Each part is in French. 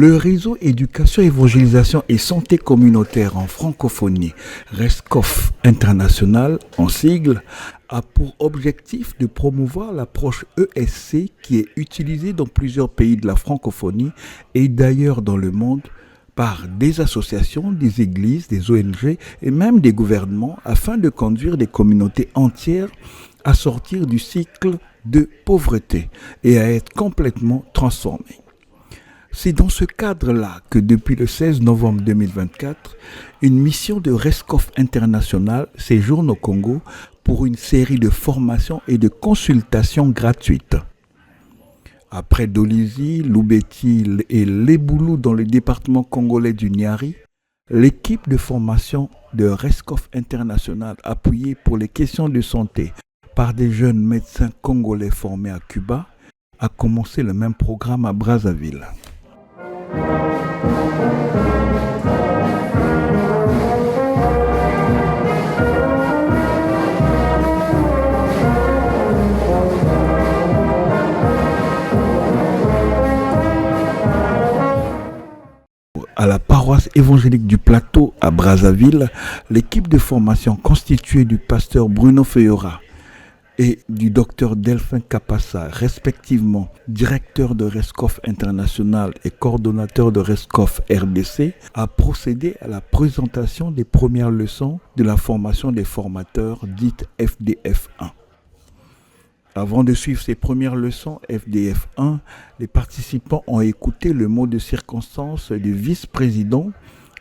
Le réseau Éducation, Évangélisation et Santé communautaire en francophonie, RESCOF International en sigle, a pour objectif de promouvoir l'approche ESC qui est utilisée dans plusieurs pays de la francophonie et d'ailleurs dans le monde par des associations, des églises, des ONG et même des gouvernements afin de conduire des communautés entières à sortir du cycle de pauvreté et à être complètement transformées. C'est dans ce cadre-là que depuis le 16 novembre 2024, une mission de RESCOF International séjourne au Congo pour une série de formations et de consultations gratuites. Après Dolisie, Loubeti et Leboulou dans le département congolais du Niari, l'équipe de formation de RESCOF International appuyée pour les questions de santé par des jeunes médecins congolais formés à Cuba a commencé le même programme à Brazzaville. À la paroisse évangélique du Plateau à Brazzaville, l'équipe de formation constituée du pasteur Bruno Feyora et du docteur Delphin Kapassa, respectivement directeur de RESCOF International et coordonnateur de RESCOF RDC, a procédé à la présentation des premières leçons de la formation des formateurs dite FDF1. Avant de suivre ces premières leçons FDF1, les participants ont écouté le mot de circonstance du vice-président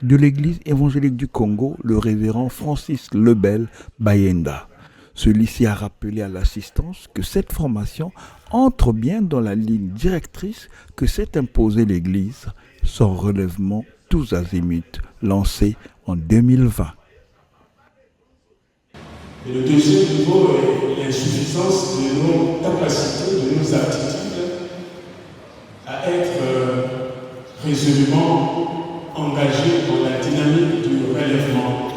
de l'Église évangélique du Congo, le révérend Francis Lebel Bayenda. Celui-ci a rappelé à l'assistance que cette formation entre bien dans la ligne directrice que s'est imposée l'Église, son relèvement tous azimuts lancé en 2020. Et le deuxième niveau est l'insuffisance de nos capacités, de nos aptitudes à être résolument engagés dans la dynamique du relèvement.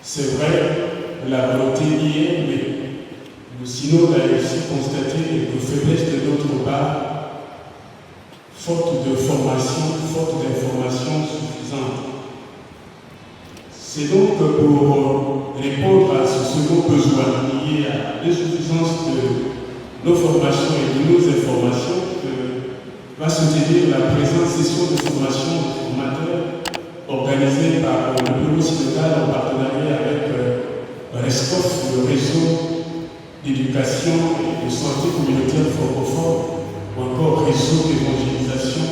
C'est vrai, la volonté y est, mais le synode a aussi constaté nos faiblesses de notre part, faute de formation, faute d'informations suffisantes. C'est donc pour répondre à ce second besoin lié à l'insuffisance de nos formations et de nos informations que va se tenir la présente session de formation de formateurs organisée par le bureau synodal en partenariat avec RESCOF, le réseau d'éducation et de santé communautaire francophone, ou encore réseau d'évangélisation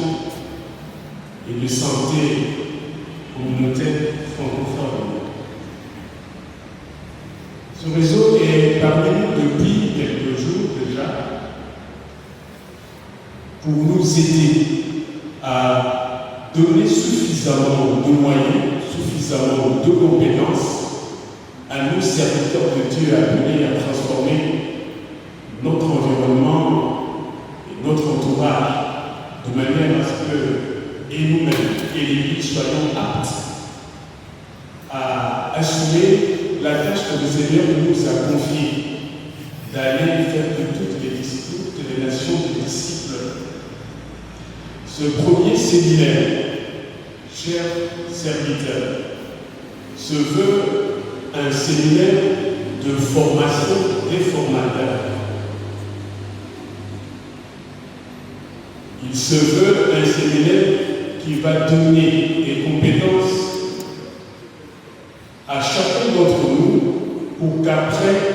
et de santé communautaire francophone. Ce réseau est parmi nous depuis quelques jours déjà pour nous aider à donner suffisamment de moyens, suffisamment de compétences à nos serviteurs de Dieu appelés à transformer notre environnement et notre entourage de manière à ce que, et nous-mêmes, et l'Église soyons aptes à assumer la tâche que le Seigneur nous a confiée, d'aller faire de toutes les disciples, de les nations des disciples. Ce premier séminaire, chers serviteurs, se veut un séminaire de formation des formateurs. Il se veut un séminaire qui va donner des compétences à chacun d'entre nous pour qu'après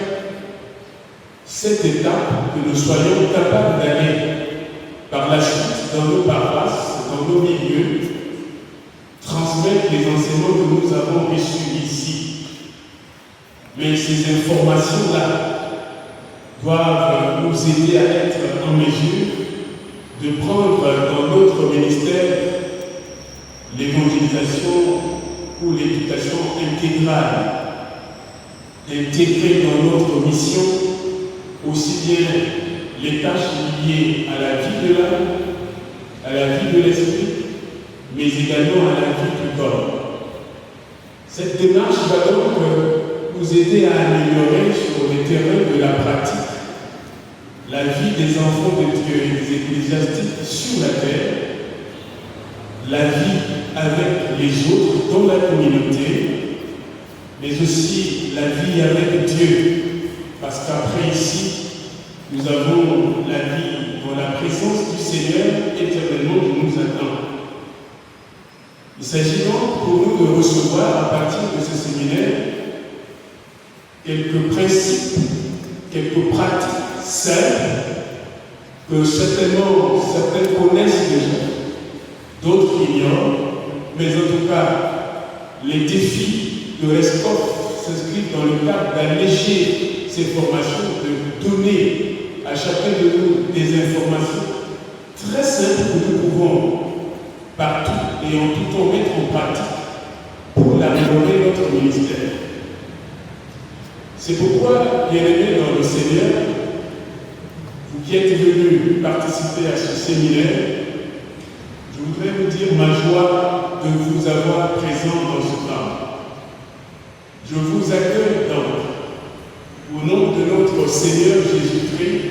cette étape, que nous soyons capables d'aller par la suite dans nos paroisses, dans nos milieux, transmettre les enseignements que nous avons reçus ici. Mais ces informations-là doivent nous aider à être en mesure de prendre dans notre ministère l'évangélisation ou l'éducation intégrale, d'intégrer dans notre mission aussi bien les tâches liées à la vie de l'âme, à la vie de l'esprit, mais également à la vie du corps. Cette démarche va donc nous aider à améliorer sur le terrain de la pratique la vie des enfants de Dieu et des ecclésiastiques sur la terre la vie avec les autres dans la communauté, mais aussi la vie avec Dieu. Parce qu'après ici, nous avons la vie dans la présence du Seigneur éternellement qui nous attend. Il s'agit donc pour nous de recevoir à partir de ce séminaire quelques principes, quelques pratiques simples que certainement certains connaissent déjà, d'autres ignorent, mais en tout cas, les défis de RESCOF s'inscrivent dans le cadre d'alléger ces formations, de donner à chacun de nous des informations très simples que nous pouvons partout et en tout temps mettre en pratique pour améliorer notre ministère. C'est pourquoi, bien-aimés dans le Seigneur, vous qui êtes venus participer à ce séminaire, je voudrais vous dire ma joie de vous avoir présent dans ce temps. Je vous accueille donc au nom de notre Seigneur Jésus-Christ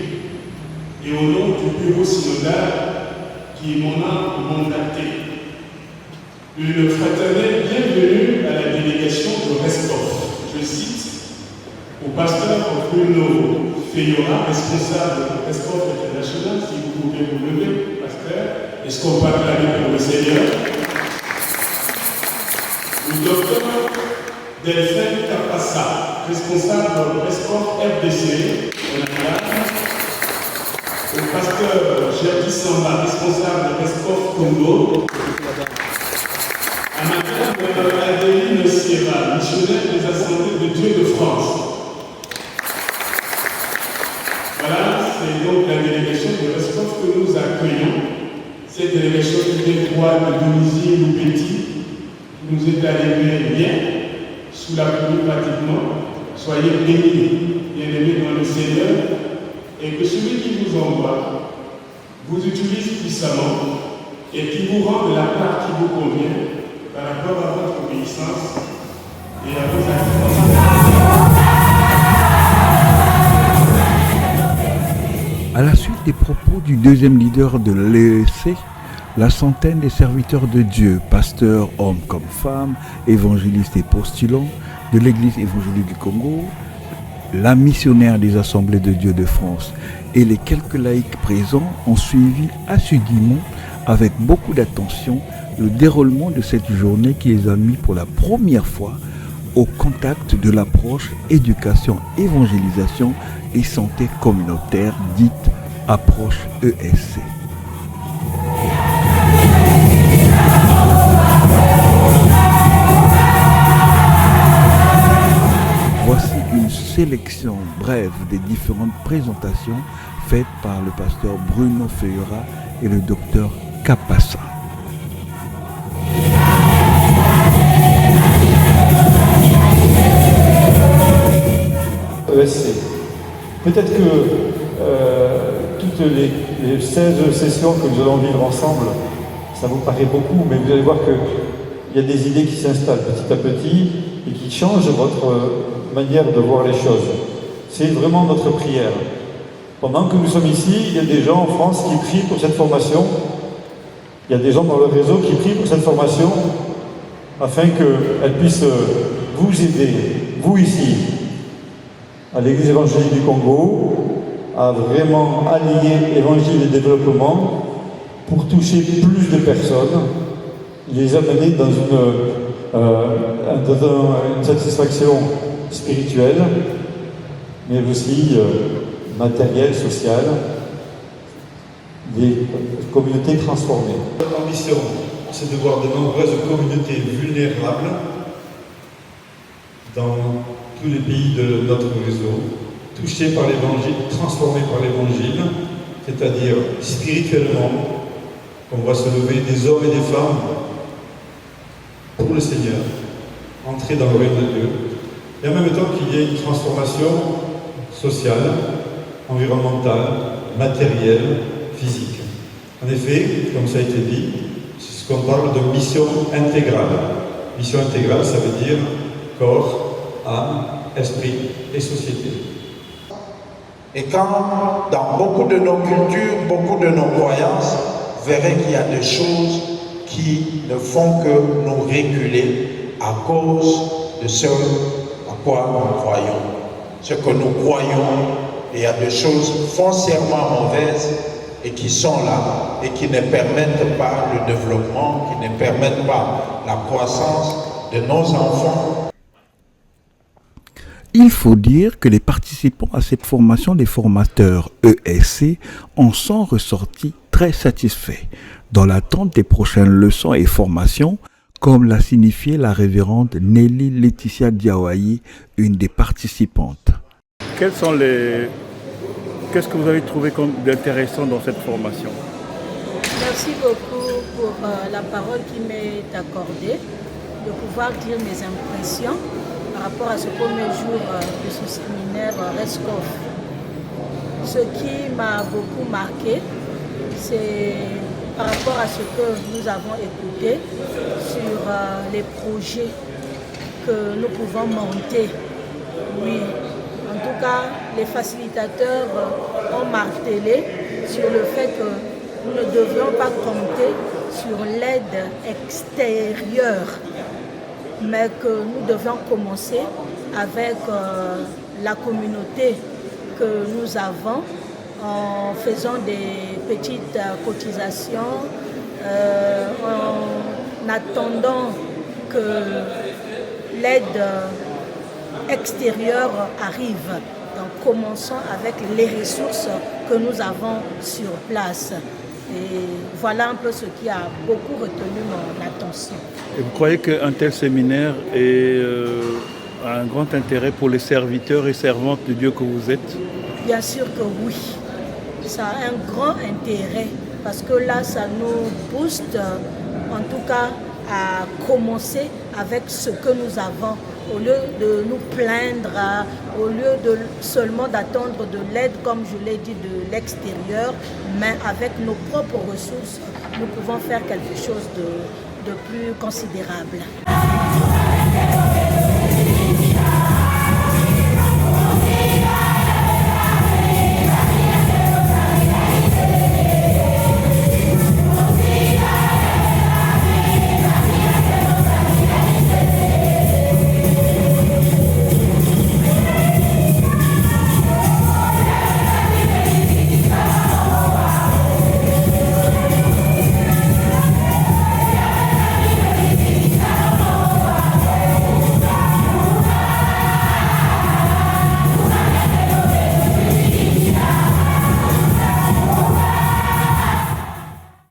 et au nom du bureau synodal qui m'en a mandaté. Une fraternelle bienvenue à la délégation de RESCOF. Je cite au pasteur Bruno Feyora, responsable de RESCOF International, si vous pouvez vous lever, pasteur. Est-ce qu'on peut acclamer pour le Seigneur? Le docteur Delphine Capassa, responsable de RESCOF FDC, le pasteur Jacques Samba, responsable de RESCOF Congo, à madame Adeline Sierra, missionnaire des Assemblées de Dieu de France. Voilà, c'est donc la délégation de RESCOF que nous accueillons. Cette délégation qui déploie de domicile ou petit, qui nous est arrivée bien, sous la pluie pratiquement. Soyez bénis, bien-aimés dans le Seigneur, et que celui qui vous envoie vous utilise puissamment et qui vous rend de la part qui vous convient par rapport à votre obéissance et à vos actions. À la suite des propos du deuxième leader de l'EEC, la centaine des serviteurs de Dieu, pasteurs, hommes comme femmes, évangélistes et postulants de l'Église évangélique du Congo, la missionnaire des Assemblées de Dieu de France et les quelques laïcs présents ont suivi assidûment, avec beaucoup d'attention, le déroulement de cette journée qui les a mis pour la première fois au contact de l'approche éducation, évangélisation et santé communautaire dite approche ESC. Voici une sélection brève des différentes présentations faites par le pasteur Bruno Feyora et le docteur Capassa. ESC. Peut-être que toutes les 16 sessions que nous allons vivre ensemble, ça vous paraît beaucoup, mais vous allez voir qu'il y a des idées qui s'installent petit à petit et qui changent votre manière de voir les choses. C'est vraiment notre prière. Pendant que nous sommes ici, il y a des gens en France qui prient pour cette formation. Il y a des gens dans le réseau qui prient pour cette formation afin qu'elle puisse vous aider, vous ici, à l'Église évangélique du Congo, à vraiment allier évangile et développement pour toucher plus de personnes, les amener dans une satisfaction spirituelle, mais aussi matérielle, sociale, des communautés transformées. Notre ambition, c'est de voir de nombreuses communautés vulnérables dans tous les pays de notre réseau, touchés par l'évangile, transformés par l'évangile, c'est-à-dire spirituellement, qu'on voit se lever des hommes et des femmes pour le Seigneur, entrer dans le règne de Dieu, et en même temps qu'il y ait une transformation sociale, environnementale, matérielle, physique. En effet, comme ça a été dit, c'est ce qu'on parle de mission intégrale. Mission intégrale, ça veut dire corps, âme, esprit et société. Et quand, dans beaucoup de nos cultures, beaucoup de nos croyances, vous verrez qu'il y a des choses qui ne font que nous reculer à cause de ce à quoi nous croyons. Ce que nous croyons, il y a des choses foncièrement mauvaises et qui sont là et qui ne permettent pas le développement, qui ne permettent pas la croissance de nos enfants. Il faut dire que les participants à cette formation, les formateurs ESC, en sont ressortis très satisfaits, dans l'attente des prochaines leçons et formations, comme l'a signifié la révérende Nelly Laetitia Diawayi, une des participantes. Qu'est-ce que vous avez trouvé d'intéressant dans cette formation? Merci beaucoup pour la parole qui m'est accordée, de pouvoir dire mes impressions par rapport à ce premier jour de ce séminaire RESCOF. Ce qui m'a beaucoup marqué, c'est par rapport à ce que nous avons écouté sur les projets que nous pouvons monter. Oui, en tout cas, les facilitateurs ont martelé sur le fait que nous ne devrions pas compter sur l'aide extérieure, mais que nous devions commencer avec la communauté que nous avons en faisant des petites cotisations, en attendant que l'aide extérieure arrive. Donc commençons avec les ressources que nous avons sur place. Et voilà un peu ce qui a beaucoup retenu mon attention. Et vous croyez qu'un tel séminaire a un grand intérêt pour les serviteurs et servantes de Dieu que vous êtes? Bien sûr que oui. Ça a un grand intérêt parce que là, ça nous booste, en tout cas, à commencer avec ce que nous avons. Au lieu de nous plaindre, au lieu de seulement d'attendre de l'aide, comme je l'ai dit, de l'extérieur, mais avec nos propres ressources, nous pouvons faire quelque chose de plus considérable.